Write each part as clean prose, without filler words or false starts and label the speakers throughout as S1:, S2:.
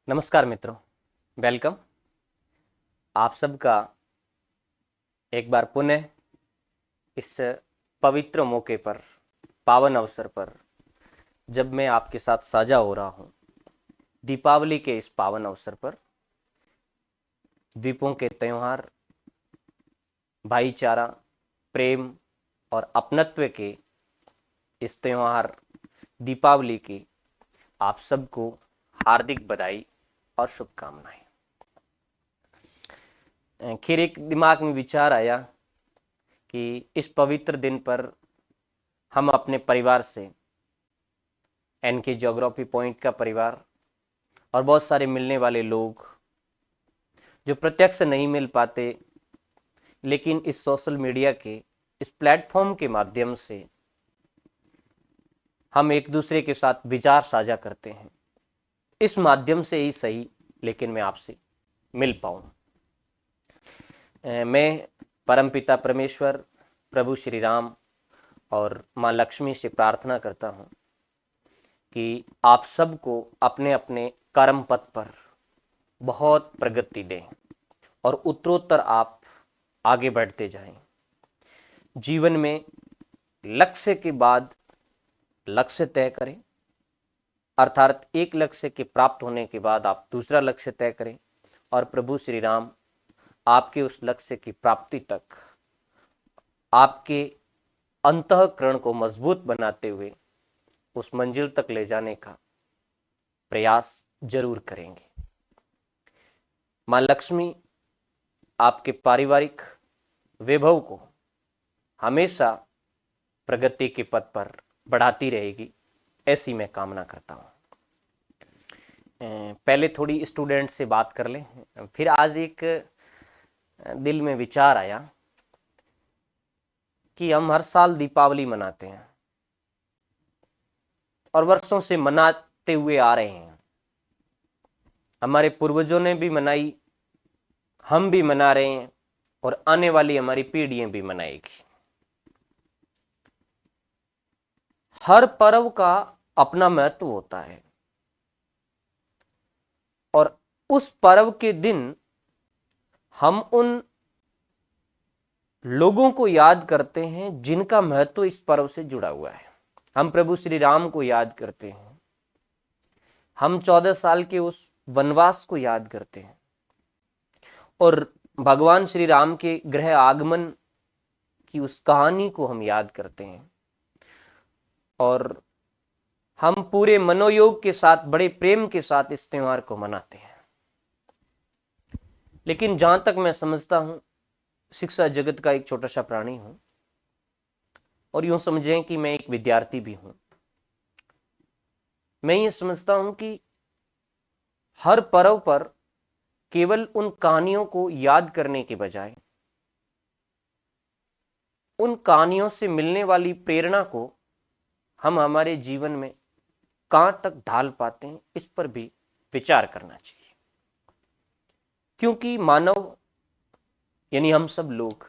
S1: नमस्कार मित्रों, वेलकम। आप सबका एक बार पुनः इस पवित्र मौके पर, पावन अवसर पर, जब मैं आपके साथ साझा हो रहा हूँ, दीपावली के इस पावन अवसर पर, दीपों के त्योहार, भाईचारा, प्रेम और अपनत्व के इस त्योहार दीपावली की आप सबको हार्दिक बधाई और शुभकामनाएं। खैर एक दिमाग में विचार आया कि इस पवित्र दिन पर हम अपने परिवार से, एनके ज्योग्राफी पॉइंट का परिवार और बहुत सारे मिलने वाले लोग जो प्रत्यक्ष नहीं मिल पाते, लेकिन इस सोशल मीडिया के इस प्लेटफॉर्म के माध्यम से हम एक दूसरे के साथ विचार साझा करते हैं। इस माध्यम से ही सही, लेकिन मैं आपसे मिल पाऊँ। मैं परमपिता परमेश्वर, प्रभु श्री राम और माँ लक्ष्मी से प्रार्थना करता हूँ कि आप सबको अपने अपने कर्म पथ पर बहुत प्रगति दें और उत्तरोत्तर आप आगे बढ़ते जाएं। जीवन में लक्ष्य के बाद लक्ष्य तय करें, अर्थात एक लक्ष्य के प्राप्त होने के बाद आप दूसरा लक्ष्य तय करें और प्रभु श्री राम आपके उस लक्ष्य की प्राप्ति तक आपके अंतःकरण को मजबूत बनाते हुए उस मंजिल तक ले जाने का प्रयास जरूर करेंगे। माँ लक्ष्मी आपके पारिवारिक वैभव को हमेशा प्रगति के पथ पर बढ़ाती रहेगी, ऐसी मैं कामना करता हूँ। पहले थोड़ी स्टूडेंट से बात कर लें, फिर आज एक दिल में विचार आया कि हम हर साल दीपावली मनाते हैं और वर्षों से मनाते हुए आ रहे हैं। हमारे पूर्वजों ने भी मनाई, हम भी मना रहे हैं और आने वाली हमारी पीढ़ियां भी मनाएगी। हर पर्व का अपना महत्व होता है और उस पर्व के दिन हम उन लोगों को याद करते हैं जिनका महत्व इस पर्व से जुड़ा हुआ है। हम प्रभु श्री राम को याद करते हैं, हम 14 साल के उस वनवास को याद करते हैं और भगवान श्री राम के गृह आगमन की उस कहानी को हम याद करते हैं और हम पूरे मनोयोग के साथ, बड़े प्रेम के साथ इस त्योहार को मनाते हैं। लेकिन जहां तक मैं समझता हूं, शिक्षा जगत का एक छोटा सा प्राणी हूं और यूं समझें कि मैं एक विद्यार्थी भी हूं। मैं ये समझता हूं कि हर पर्व पर केवल उन कहानियों को याद करने के बजाय उन कहानियों से मिलने वाली प्रेरणा को हम हमारे जीवन में कहां तक ढाल पाते हैं, इस पर भी विचार करना चाहिए। क्योंकि मानव यानी हम सब लोग,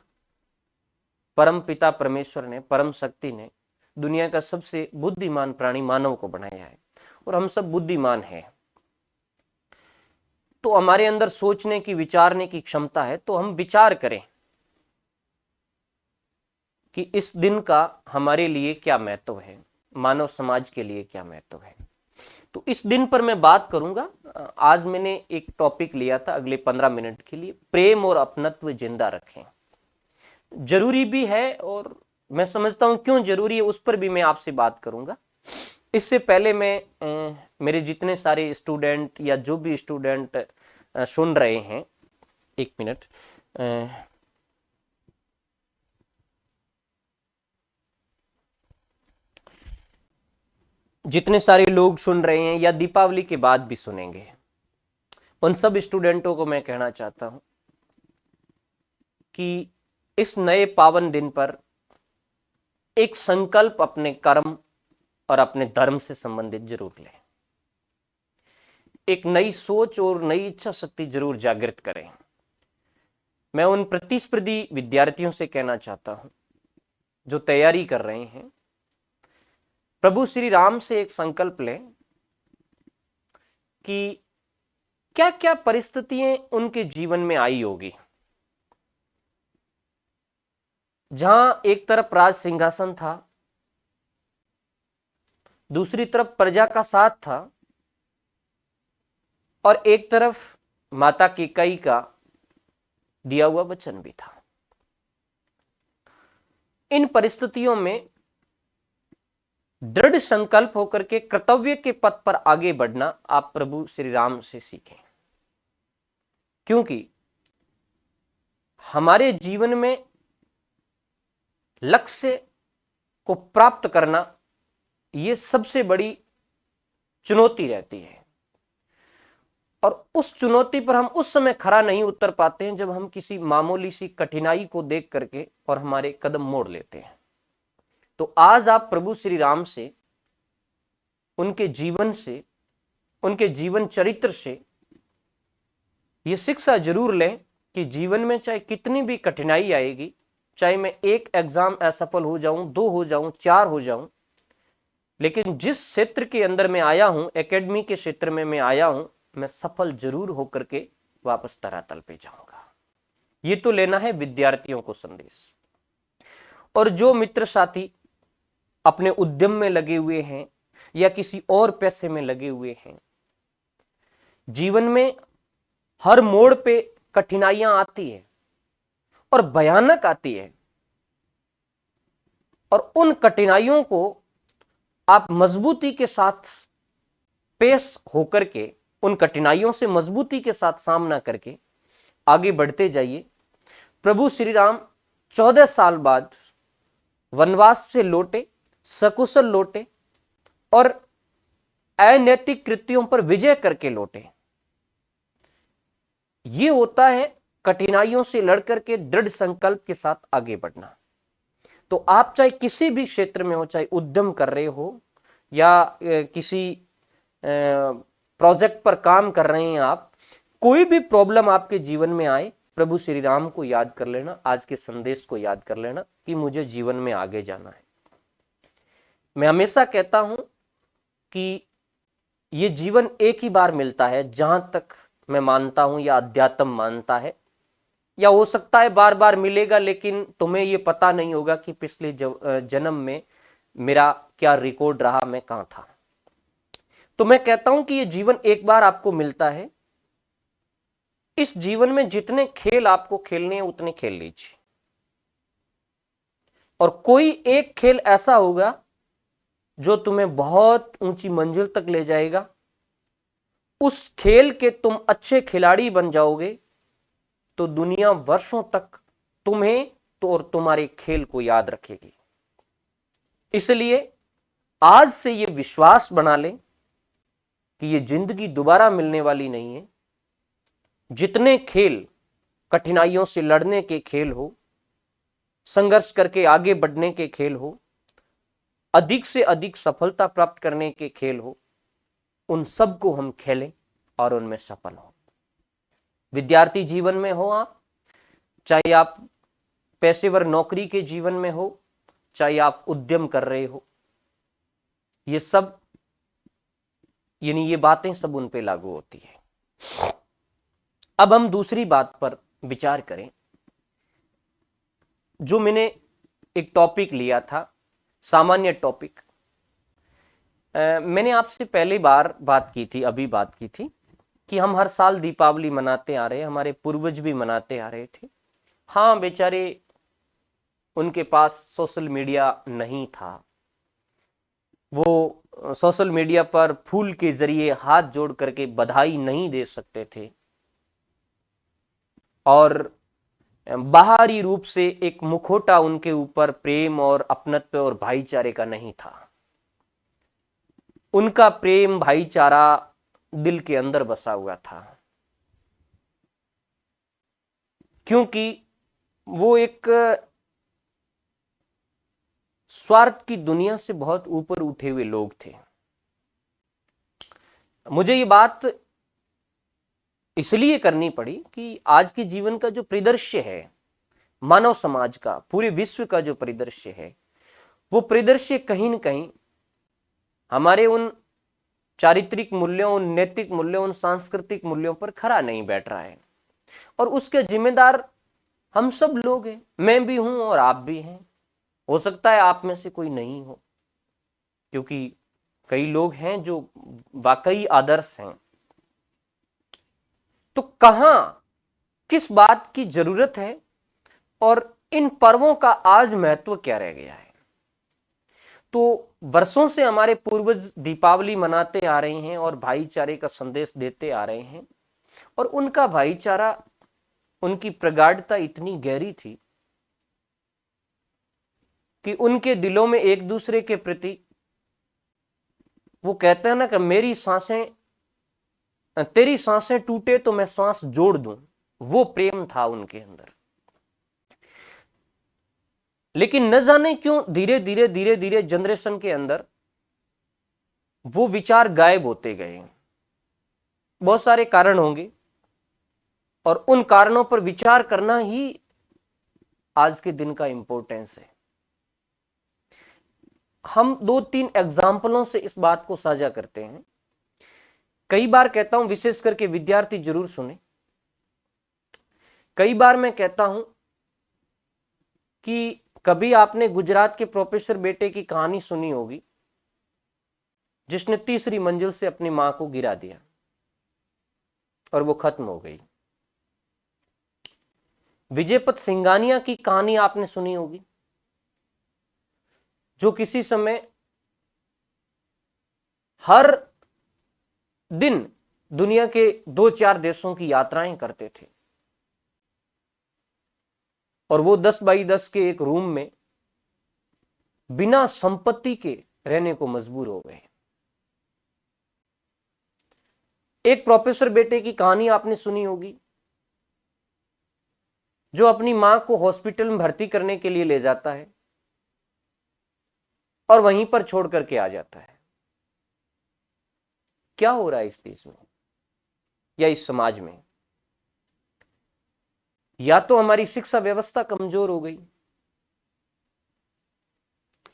S1: परम पिता परमेश्वर ने, परम शक्ति ने दुनिया का सबसे बुद्धिमान प्राणी मानव को बनाया है और हम सब बुद्धिमान हैं। तो हमारे अंदर सोचने की, विचारने की क्षमता है, तो हम विचार करें कि इस दिन का हमारे लिए क्या महत्व है, मानव समाज के लिए क्या महत्व है। तो इस दिन पर मैं बात करूंगा। आज मैंने एक टॉपिक लिया था अगले 15 मिनट के लिए, प्रेम और अपनत्व जिंदा रखें। जरूरी भी है और मैं समझता हूं क्यों जरूरी है, उस पर भी मैं आपसे बात करूंगा। इससे पहले मैं मेरे जितने सारे स्टूडेंट या जो भी स्टूडेंट सुन रहे हैं, एक मिनट, जितने सारे लोग सुन रहे हैं या दीपावली के बाद भी सुनेंगे, उन सब स्टूडेंटों को मैं कहना चाहता हूं कि इस नए पावन दिन पर एक संकल्प अपने कर्म और अपने धर्म से संबंधित जरूर लें। एक नई सोच और नई इच्छा शक्ति जरूर जागृत करें। मैं उन प्रतिस्पर्धी विद्यार्थियों से कहना चाहता हूं जो तैयारी कर रहे हैं, प्रभु श्री राम से एक संकल्प लें कि क्या क्या परिस्थितियां उनके जीवन में आई होगी, जहां एक तरफ राज सिंहासन था, दूसरी तरफ प्रजा का साथ था, और एक तरफ माता कैकेयी का दिया हुआ वचन भी था। इन परिस्थितियों में दृढ़ संकल्प होकर के कर्तव्य के पथ पर आगे बढ़ना आप प्रभु श्री राम से सीखें, क्योंकि हमारे जीवन में लक्ष्य को प्राप्त करना यह सबसे बड़ी चुनौती रहती है, और उस चुनौती पर हम उस समय खरा नहीं उतर पाते हैं जब हम किसी मामूली सी कठिनाई को देख करके और हमारे कदम मोड़ लेते हैं। तो आज आप प्रभु श्री राम से, उनके जीवन से, उनके जीवन चरित्र से यह शिक्षा जरूर लें कि जीवन में चाहे कितनी भी कठिनाई आएगी, चाहे मैं एक एग्जाम असफल हो जाऊं, 2 हो जाऊं, 4 हो जाऊं, लेकिन जिस क्षेत्र के अंदर मैं आया हूं, एकेडमी के क्षेत्र में मैं आया हूं, मैं सफल जरूर होकर के वापस धरातल पे जाऊंगा। ये तो लेना है विद्यार्थियों को संदेश। और जो मित्र साथी अपने उद्यम में लगे हुए हैं या किसी और पैसे में लगे हुए हैं, जीवन में हर मोड़ पे कठिनाइयां आती है और भयानक आती है, और उन कठिनाइयों को आप मजबूती के साथ पेश होकर के, उन कठिनाइयों से मजबूती के साथ सामना करके आगे बढ़ते जाइए। प्रभु श्री राम 14 साल बाद वनवास से लौटे, सकुशल लौटे और अनैतिक कृत्यों पर विजय करके लौटे। यह होता है कठिनाइयों से लड़कर के दृढ़ संकल्प के साथ आगे बढ़ना। तो आप चाहे किसी भी क्षेत्र में हो, चाहे उद्यम कर रहे हो या किसी प्रोजेक्ट पर काम कर रहे हैं आप, कोई भी प्रॉब्लम आपके जीवन में आए, प्रभु श्री राम को याद कर लेना, आज के संदेश को याद कर लेना कि मुझे जीवन में आगे जाना है। मैं हमेशा कहता हूं कि यह जीवन एक ही बार मिलता है, जहां तक मैं मानता हूं या अध्यात्म मानता है, या हो सकता है बार बार मिलेगा, लेकिन तुम्हें यह पता नहीं होगा कि पिछले जन्म में मेरा क्या रिकॉर्ड रहा, मैं कहां था। तो मैं कहता हूं कि यह जीवन एक बार आपको मिलता है। इस जीवन में जितने खेल आपको खेलने हैं उतने खेल लीजिए, और कोई एक खेल ऐसा होगा जो तुम्हें बहुत ऊंची मंजिल तक ले जाएगा। उस खेल के तुम अच्छे खिलाड़ी बन जाओगे तो दुनिया वर्षों तक तुम्हें तो और तुम्हारे खेल को याद रखेगी। इसलिए आज से यह विश्वास बना लें कि यह जिंदगी दोबारा मिलने वाली नहीं है। जितने खेल कठिनाइयों से लड़ने के खेल हो, संघर्ष करके आगे बढ़ने के खेल हो, अधिक से अधिक सफलता प्राप्त करने के खेल हो, उन सब को हम खेलें और उनमें सफल हो। विद्यार्थी जीवन में हो आप, चाहे आप पेशेवर नौकरी के जीवन में हो, चाहे आप उद्यम कर रहे हो, ये सब यानी ये बातें सब उन पे लागू होती है। अब हम दूसरी बात पर विचार करें, जो मैंने एक टॉपिक लिया था, सामान्य टॉपिक। मैंने आपसे पहली बार बात की थी, अभी बात की थी कि हम हर साल दीपावली मनाते आ रहे हैं, हमारे पूर्वज भी मनाते आ रहे थे। हाँ, बेचारे उनके पास सोशल मीडिया नहीं था, वो सोशल मीडिया पर फूल के जरिए हाथ जोड़ करके बधाई नहीं दे सकते थे, और बाहरी रूप से एक मुखौटा उनके ऊपर प्रेम और अपनत्व और भाईचारे का नहीं था। उनका प्रेम भाईचारा दिल के अंदर बसा हुआ था, क्योंकि वो एक स्वार्थ की दुनिया से बहुत ऊपर उठे हुए लोग थे। मुझे ये बात इसलिए करनी पड़ी कि आज के जीवन का जो परिदृश्य है, मानव समाज का, पूरे विश्व का जो परिदृश्य है, वो परिदृश्य कहीं न कहीं हमारे उन चारित्रिक मूल्यों, उन नैतिक मूल्यों, उन सांस्कृतिक मूल्यों पर खरा नहीं बैठ रहा है। और उसके जिम्मेदार हम सब लोग हैं, मैं भी हूं और आप भी हैं। हो सकता है आप में से कोई नहीं हो, क्योंकि कई लोग हैं जो वाकई आदर्श हैं। तो कहां, किस बात की जरूरत है और इन पर्वों का आज महत्व क्या रह गया है? तो वर्षों से हमारे पूर्वज दीपावली मनाते आ रहे हैं और भाईचारे का संदेश देते आ रहे हैं, और उनका भाईचारा, उनकी प्रगाढ़ता इतनी गहरी थी कि उनके दिलों में एक दूसरे के प्रति, वो कहते हैं ना कि मेरी सांसें, तेरी सांसें टूटे तो मैं सांस जोड़ दूं, वो प्रेम था उनके अंदर। लेकिन न जाने क्यों धीरे धीरे धीरे धीरे जनरेशन के अंदर वो विचार गायब होते गए। बहुत सारे कारण होंगे और उन कारणों पर विचार करना ही आज के दिन का इंपॉर्टेंस है। हम 2-3 एग्जाम्पलों से इस बात को साझा करते हैं। कई बार कहता हूं, विशेष करके विद्यार्थी जरूर सुने, कई बार मैं कहता हूं कि कभी आपने गुजरात के प्रोफेसर बेटे की कहानी सुनी होगी, जिसने तीसरी मंजिल से अपनी मां को गिरा दिया और वो खत्म हो गई। विजयपत सिंघानिया की कहानी आपने सुनी होगी, जो किसी समय हर दिन दुनिया के 2-4 देशों की यात्राएं करते थे और वो 10x10 के एक रूम में बिना संपत्ति के रहने को मजबूर हो गए। एक प्रोफेसर बेटे की कहानी आपने सुनी होगी, जो अपनी मां को हॉस्पिटल में भर्ती करने के लिए ले जाता है और वहीं पर छोड़ करके आ जाता है। क्या हो रहा है इस देश में या इस समाज में? या तो हमारी शिक्षा व्यवस्था कमजोर हो गई,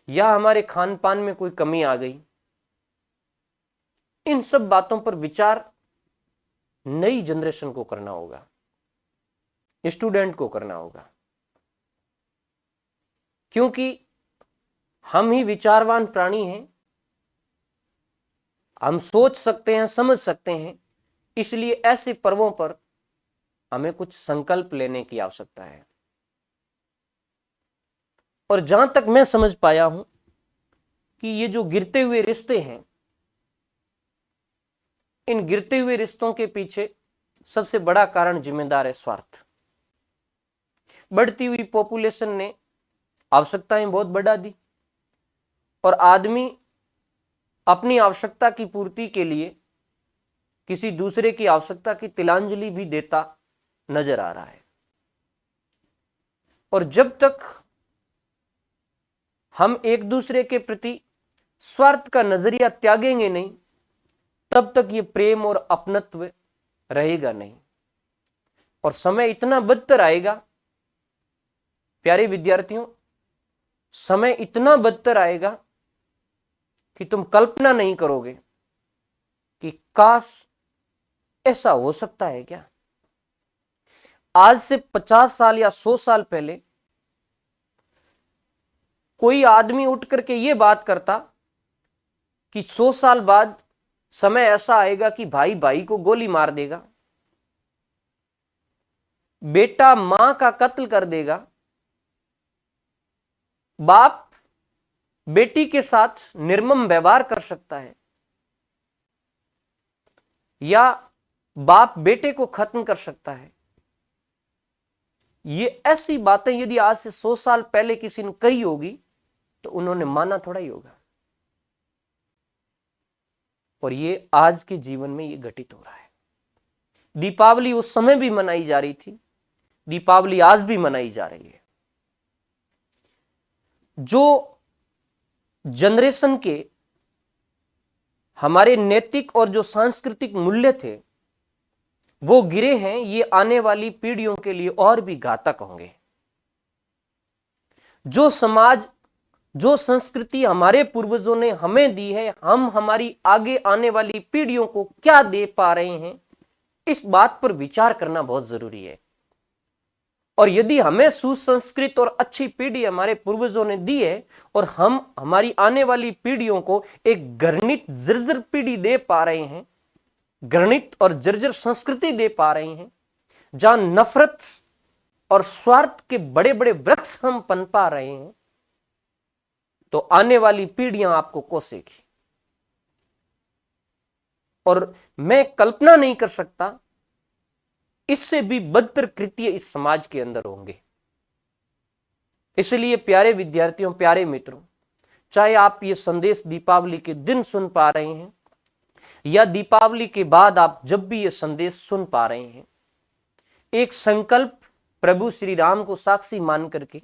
S1: या हमारे खान पान में कोई कमी आ गई। इन सब बातों पर विचार नई जनरेशन को करना होगा, स्टूडेंट को करना होगा, क्योंकि हम ही विचारवान प्राणी हैं, हम सोच सकते हैं, समझ सकते हैं। इसलिए ऐसे पर्वों पर हमें कुछ संकल्प लेने की आवश्यकता है। और जहां तक मैं समझ पाया हूं कि ये जो गिरते हुए रिश्ते हैं, इन गिरते हुए रिश्तों के पीछे सबसे बड़ा कारण जिम्मेदार है स्वार्थ। बढ़ती हुई पॉपुलेशन ने आवश्यकताएं बहुत बढ़ा दी और आदमी अपनी आवश्यकता की पूर्ति के लिए किसी दूसरे की आवश्यकता की तिलांजलि भी देता नजर आ रहा है। और जब तक हम एक दूसरे के प्रति स्वार्थ का नजरिया त्यागेंगे नहीं, तब तक ये प्रेम और अपनत्व रहेगा नहीं। और समय इतना बदतर आएगा प्यारे विद्यार्थियों, समय इतना बदतर आएगा कि तुम कल्पना नहीं करोगे कि काश ऐसा हो सकता है क्या। आज से 50 साल या 100 साल पहले कोई आदमी उठ करके ये बात करता कि 100 साल बाद समय ऐसा आएगा कि भाई भाई को गोली मार देगा, बेटा मां का कत्ल कर देगा, बाप बेटी के साथ निर्मम व्यवहार कर सकता है, या बाप बेटे को खत्म कर सकता है। ये ऐसी बातें यदि आज से 100 साल पहले किसी ने कही होगी तो उन्होंने माना थोड़ा ही होगा। और ये आज के जीवन में ये घटित हो रहा है। दीपावली उस समय भी मनाई जा रही थी, दीपावली आज भी मनाई जा रही है। जो जनरेशन के हमारे नैतिक और जो सांस्कृतिक मूल्य थे वो गिरे हैं, ये आने वाली पीढ़ियों के लिए और भी घातक होंगे। जो समाज जो संस्कृति हमारे पूर्वजों ने हमें दी है, हम हमारी आगे आने वाली पीढ़ियों को क्या दे पा रहे हैं, इस बात पर विचार करना बहुत जरूरी है। और यदि हमें सुसंस्कृत और अच्छी पीढ़ी हमारे पूर्वजों ने दी है और हम हमारी आने वाली पीढ़ियों को एक घृणित जर्जर पीढ़ी दे पा रहे हैं, घृणित और जर्जर संस्कृति दे पा रहे हैं, जहां नफरत और स्वार्थ के बड़े बड़े वृक्ष हम पनपा रहे हैं, तो आने वाली पीढ़ियां आपको कोसेगी। और मैं कल्पना नहीं कर सकता, इससे भी बदतर कृत्य इस समाज के अंदर होंगे। इसलिए प्यारे विद्यार्थियों, प्यारे मित्रों, चाहे आप ये संदेश दीपावली के दिन सुन पा रहे हैं या दीपावली के बाद आप जब भी ये संदेश सुन पा रहे हैं, एक संकल्प प्रभु श्री राम को साक्षी मान करके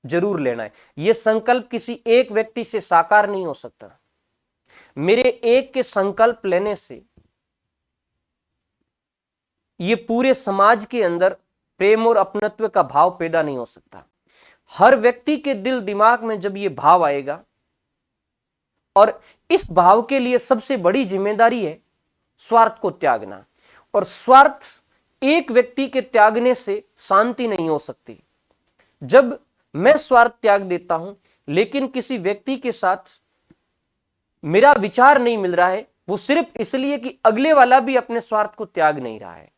S1: जरूर लेना है। यह संकल्प किसी एक व्यक्ति से साकार नहीं हो सकता। मेरे एक के संकल्प लेने से ये पूरे समाज के अंदर प्रेम और अपनत्व का भाव पैदा नहीं हो सकता। हर व्यक्ति के दिल दिमाग में जब ये भाव आएगा, और इस भाव के लिए सबसे बड़ी जिम्मेदारी है स्वार्थ को त्यागना, और स्वार्थ एक व्यक्ति के त्यागने से शांति नहीं हो सकती। जब मैं स्वार्थ त्याग देता हूं लेकिन किसी व्यक्ति के साथ मेरा विचार नहीं मिल रहा है, वो सिर्फ इसलिए कि अगले वाला भी अपने स्वार्थ को त्याग नहीं रहा है,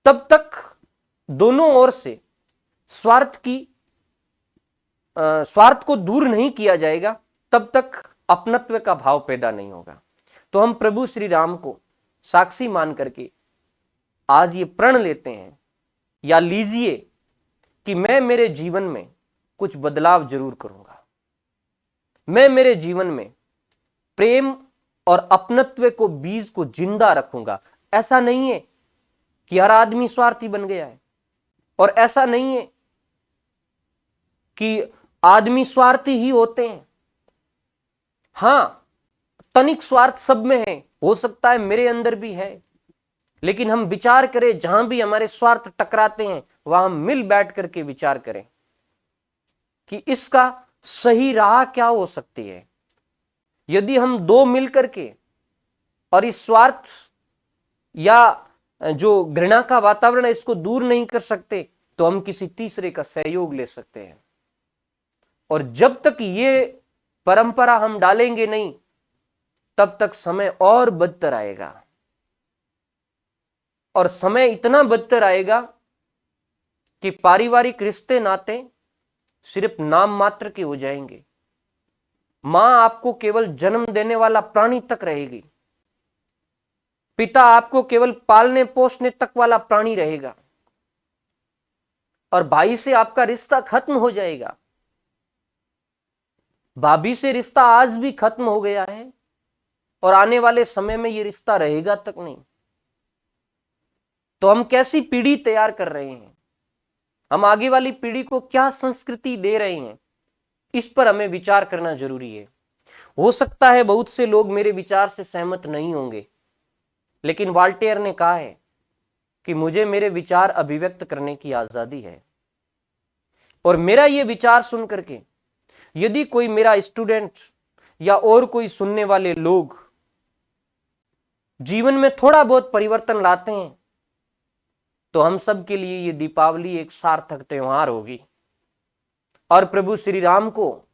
S1: तब तक दोनों ओर से स्वार्थ को दूर नहीं किया जाएगा, तब तक अपनत्व का भाव पैदा नहीं होगा। तो हम प्रभु श्री राम को साक्षी मान करके आज ये प्रण लेते हैं या लीजिए कि मैं मेरे जीवन में कुछ बदलाव जरूर करूंगा। मैं मेरे जीवन में प्रेम और अपनत्व को बीज को जिंदा रखूंगा। ऐसा नहीं है कि हर आदमी स्वार्थी बन गया है, और ऐसा नहीं है कि आदमी स्वार्थी ही होते हैं। हां, तनिक स्वार्थ सब में है, हो सकता है मेरे अंदर भी है, लेकिन हम विचार करें, जहां भी हमारे स्वार्थ टकराते हैं वहां हम मिल बैठ करके विचार करें कि इसका सही राह क्या हो सकती है। यदि हम दो मिल करके और इस स्वार्थ या जो घृणा का वातावरण है इसको दूर नहीं कर सकते, तो हम किसी तीसरे का सहयोग ले सकते हैं। और जब तक ये परंपरा हम डालेंगे नहीं, तब तक समय और बदतर आएगा, और समय इतना बदतर आएगा कि पारिवारिक रिश्ते नाते सिर्फ नाम मात्र के हो जाएंगे। मां आपको केवल जन्म देने वाला प्राणी तक रहेगी, पिता आपको केवल पालने पोषने तक वाला प्राणी रहेगा, और भाई से आपका रिश्ता खत्म हो जाएगा। भाभी से रिश्ता आज भी खत्म हो गया है, और आने वाले समय में यह रिश्ता रहेगा तक नहीं। तो हम कैसी पीढ़ी तैयार कर रहे हैं, हम आगे वाली पीढ़ी को क्या संस्कृति दे रहे हैं, इस पर हमें विचार करना जरूरी है। हो सकता है बहुत से लोग मेरे विचार से सहमत नहीं होंगे, लेकिन वॉल्टेयर ने कहा है कि मुझे मेरे विचार अभिव्यक्त करने की आजादी है। और मेरा यह विचार सुन करके यदि कोई मेरा स्टूडेंट या और कोई सुनने वाले लोग जीवन में थोड़ा बहुत परिवर्तन लाते हैं, तो हम सब के लिए ये दीपावली एक सार्थक त्योहार होगी, और प्रभु श्री राम को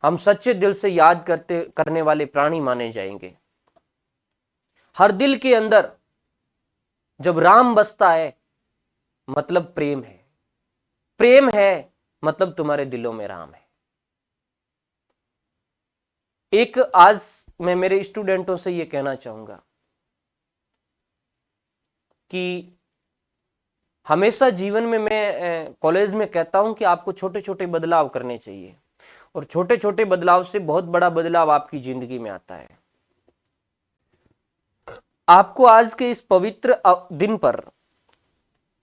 S1: हम सच्चे दिल से याद करने वाले प्राणी माने जाएंगे। हर दिल के अंदर जब राम बसता है मतलब प्रेम है, प्रेम है मतलब तुम्हारे दिलों में राम है। एक आज मैं मेरे स्टूडेंटों से यह कहना चाहूंगा कि हमेशा जीवन में, मैं कॉलेज में कहता हूं कि आपको छोटे छोटे बदलाव करने चाहिए, और छोटे छोटे बदलाव से बहुत बड़ा बदलाव आपकी जिंदगी में आता है। आपको आज के इस पवित्र दिन पर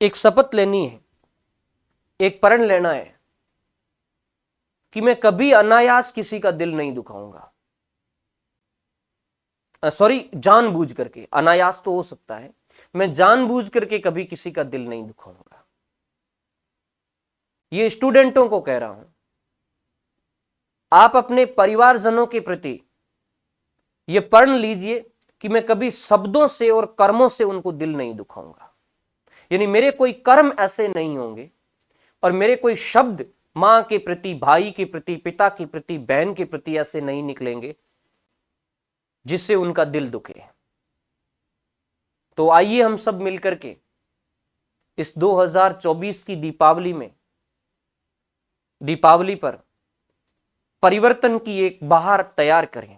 S1: एक शपथ लेनी है, एक प्रण लेना है कि मैं कभी अनायास किसी का दिल नहीं दुखाऊंगा। जानबूझ करके, अनायास तो हो सकता है, मैं जानबूझ करके कभी किसी का दिल नहीं दुखाऊंगा। ये स्टूडेंटों को कह रहा हूं, आप अपने परिवारजनों के प्रति ये प्रण लीजिए कि मैं कभी शब्दों से और कर्मों से उनको दिल नहीं दुखाऊंगा। यानी मेरे कोई कर्म ऐसे नहीं होंगे और मेरे कोई शब्द मां के प्रति, भाई के प्रति, पिता के प्रति, बहन के प्रति ऐसे नहीं निकलेंगे जिससे उनका दिल दुखे। तो आइए हम सब मिलकर के इस 2024 की दीपावली पर परिवर्तन की एक बहार तैयार करें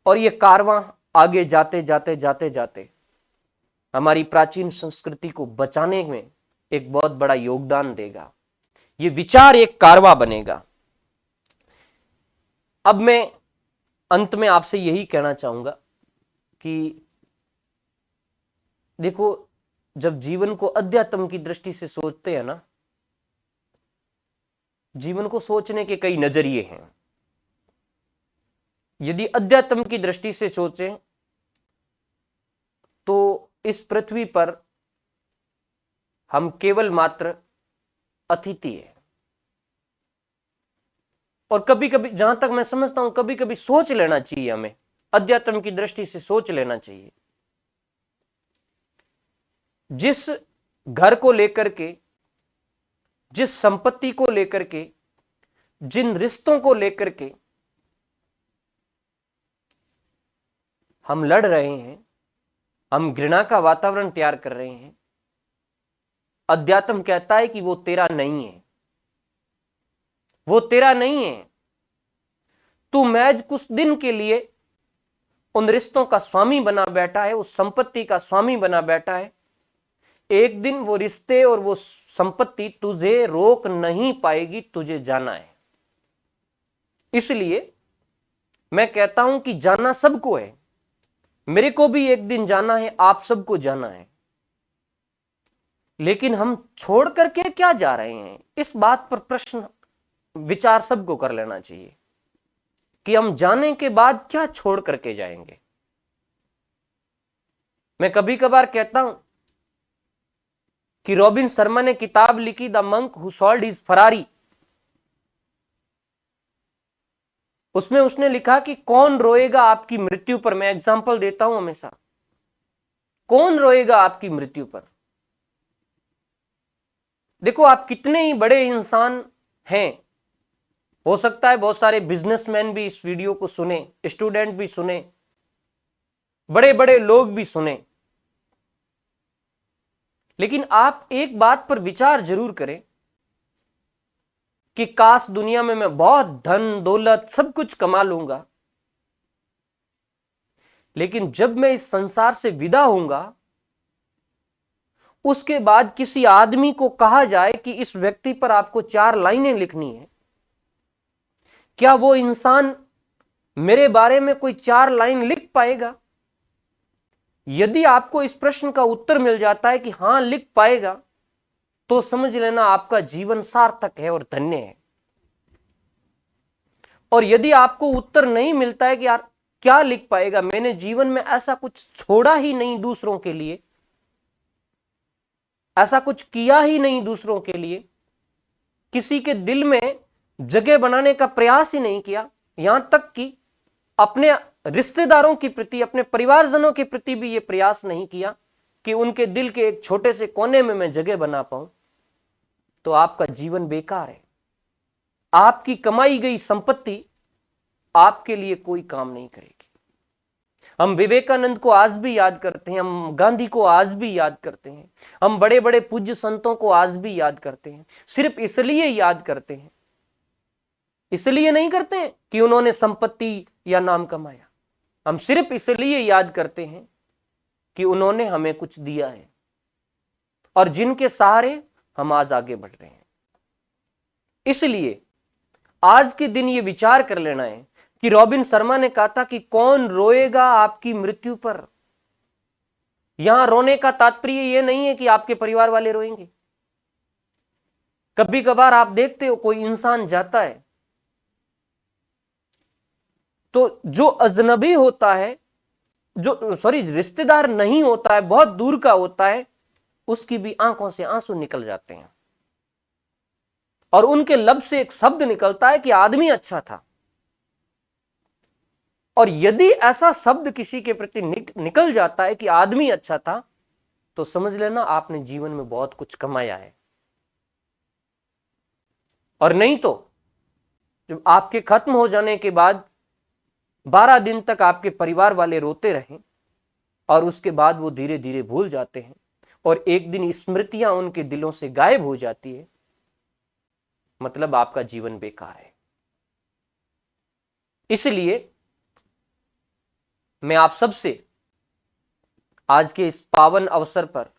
S1: और ये कारवां आगे जाते जाते जाते जाते हमारी प्राचीन संस्कृति को बचाने में एक बहुत बड़ा योगदान देगा। ये विचार एक कारवां बनेगा। अब मैं अंत में आपसे यही कहना चाहूंगा कि देखो, जब जीवन को अध्यात्म की दृष्टि से सोचते हैं ना, जीवन को सोचने के कई नजरिए हैं। यदि अध्यात्म की दृष्टि से सोचें तो इस पृथ्वी पर हम केवल मात्र अतिथि हैं। और कभी कभी, जहां तक मैं समझता हूं, कभी कभी सोच लेना चाहिए, हमें अध्यात्म की दृष्टि से सोच लेना चाहिए। जिस घर को लेकर के, जिस संपत्ति को लेकर के, जिन रिश्तों को लेकर के हम लड़ रहे हैं, हम घृणा का वातावरण तैयार कर रहे हैं, अध्यात्म कहता है कि वो तेरा नहीं है, वो तेरा नहीं है। तू महज कुछ दिन के लिए उन रिश्तों का स्वामी बना बैठा है, उस संपत्ति का स्वामी बना बैठा है। एक दिन वो रिश्ते और वो संपत्ति तुझे रोक नहीं पाएगी, तुझे जाना है। इसलिए मैं कहता हूं कि जाना सबको है, मेरे को भी एक दिन जाना है, आप सबको जाना है। लेकिन हम छोड़ करके क्या जा रहे हैं, इस बात पर प्रश्न विचार सबको कर लेना चाहिए कि हम जाने के बाद क्या छोड़ करके जाएंगे। मैं कभी कभार कहता हूं कि रॉबिन शर्मा ने किताब लिखी the monk who sold his Ferrari. उसमें उसने लिखा कि कौन रोएगा आपकी मृत्यु पर। मैं एग्जांपल देता हूं हमेशा, कौन रोएगा आपकी मृत्यु पर। देखो, आप कितने ही बड़े इंसान हैं, हो सकता है बहुत सारे बिजनेसमैन भी इस वीडियो को सुने, स्टूडेंट भी सुने, बड़े बड़े लोग भी सुने, लेकिन आप एक बात पर विचार जरूर करें कि काश दुनिया में मैं बहुत धन दौलत सब कुछ कमा लूंगा, लेकिन जब मैं इस संसार से विदा होऊंगा, उसके बाद किसी आदमी को कहा जाए कि इस व्यक्ति पर आपको 4 लाइनें लिखनी है, क्या वो इंसान मेरे बारे में कोई 4 लाइन लिख पाएगा? यदि आपको इस प्रश्न का उत्तर मिल जाता है कि हां लिख पाएगा, तो समझ लेना आपका जीवन सार्थक है और धन्य है। और यदि आपको उत्तर नहीं मिलता है कि यार क्या लिख पाएगा, मैंने जीवन में ऐसा कुछ छोड़ा ही नहीं दूसरों के लिए, ऐसा कुछ किया ही नहीं दूसरों के लिए, किसी के दिल में जगह बनाने का प्रयास ही नहीं किया, यहां तक कि अपने रिश्तेदारों के प्रति, अपने परिवारजनों के प्रति भी यह प्रयास नहीं किया कि उनके दिल के एक छोटे से कोने में मैं जगह बना पाऊं, तो आपका जीवन बेकार है। आपकी कमाई गई संपत्ति आपके लिए कोई काम नहीं करेगी। हम विवेकानंद को आज भी याद करते हैं, हम गांधी को आज भी याद करते हैं, हम बड़े बड़े पूज्य संतों को आज भी याद करते हैं। सिर्फ इसलिए याद करते हैं, इसलिए नहीं करते हैं कि उन्होंने संपत्ति या नाम कमाया। हम सिर्फ इसलिए याद करते हैं कि उन्होंने हमें कुछ दिया है और जिनके सहारे हम आज आगे बढ़ रहे हैं। इसलिए आज के दिन ये विचार कर लेना है कि रॉबिन शर्मा ने कहा था कि कौन रोएगा आपकी मृत्यु पर। यहां रोने का तात्पर्य यह नहीं है कि आपके परिवार वाले रोएंगे। कभी कभार आप देखते हो कोई इंसान जाता है तो जो अजनबी होता है, जो रिश्तेदार नहीं होता है, बहुत दूर का होता है, उसकी भी आंखों से आंसू निकल जाते हैं। और उनके लब से एक शब्द निकलता है कि आदमी अच्छा था, और यदि ऐसा शब्द किसी के प्रति निकल जाता है कि आदमी अच्छा था, तो समझ लेना आपने जीवन में बहुत कुछ कमाया है। और नहीं तो जब आपके खत्म हो जाने के बाद 12 दिन तक आपके परिवार वाले रोते रहें और उसके बाद वो धीरे धीरे भूल जाते हैं और एक दिन स्मृतियां उनके दिलों से गायब हो जाती है, मतलब आपका जीवन बेकार है। इसलिए मैं आप सबसे आज के इस पावन अवसर पर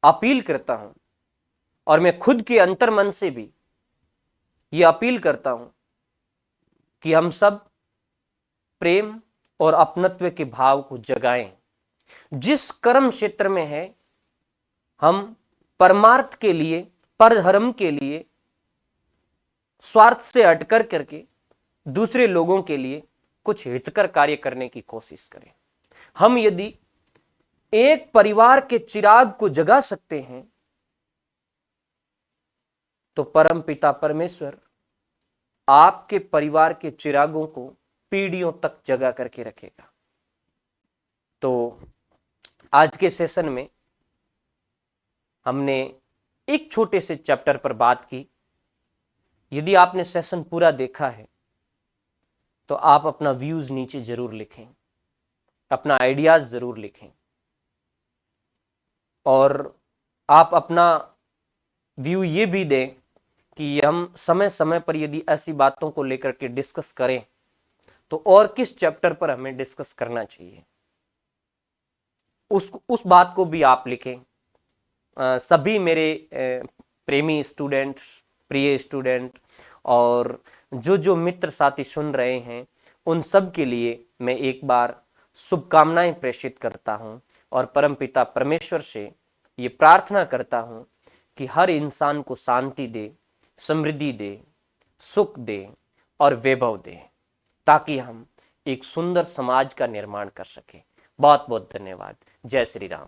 S1: अपील करता हूं, और मैं खुद के अंतर्मन से भी यह अपील करता हूं कि हम सब प्रेम और अपनत्व के भाव को जगाएं। जिस कर्म क्षेत्र में है, हम परमार्थ के लिए, परधर्म के लिए स्वार्थ से हटकर करके दूसरे लोगों के लिए कुछ हितकर कार्य करने की कोशिश करें। हम यदि एक परिवार के चिराग को जगा सकते हैं, तो परम पिता परमेश्वर आपके परिवार के चिरागों को पीढ़ियों तक जगा करके रखेगा। तो आज के सेशन में हमने एक छोटे से चैप्टर पर बात की। यदि आपने सेशन पूरा देखा है तो आप अपना व्यूज नीचे जरूर लिखें, अपना आइडियाज जरूर लिखें, और आप अपना व्यू ये भी दें कि हम समय समय पर यदि ऐसी बातों को लेकर के डिस्कस करें तो और किस चैप्टर पर हमें डिस्कस करना चाहिए, उस बात को भी आप लिखें। सभी मेरे प्रेमी स्टूडेंट्स, प्रिय स्टूडेंट और जो मित्र साथी सुन रहे हैं, उन सब के लिए मैं एक बार शुभकामनाएं प्रेषित करता हूं और परमपिता परमेश्वर से ये प्रार्थना करता हूं कि हर इंसान को शांति दे, समृद्धि दे, सुख दे और वैभव दे, ताकि हम एक सुंदर समाज का निर्माण कर सकें। बहुत बहुत धन्यवाद। जय श्री राम।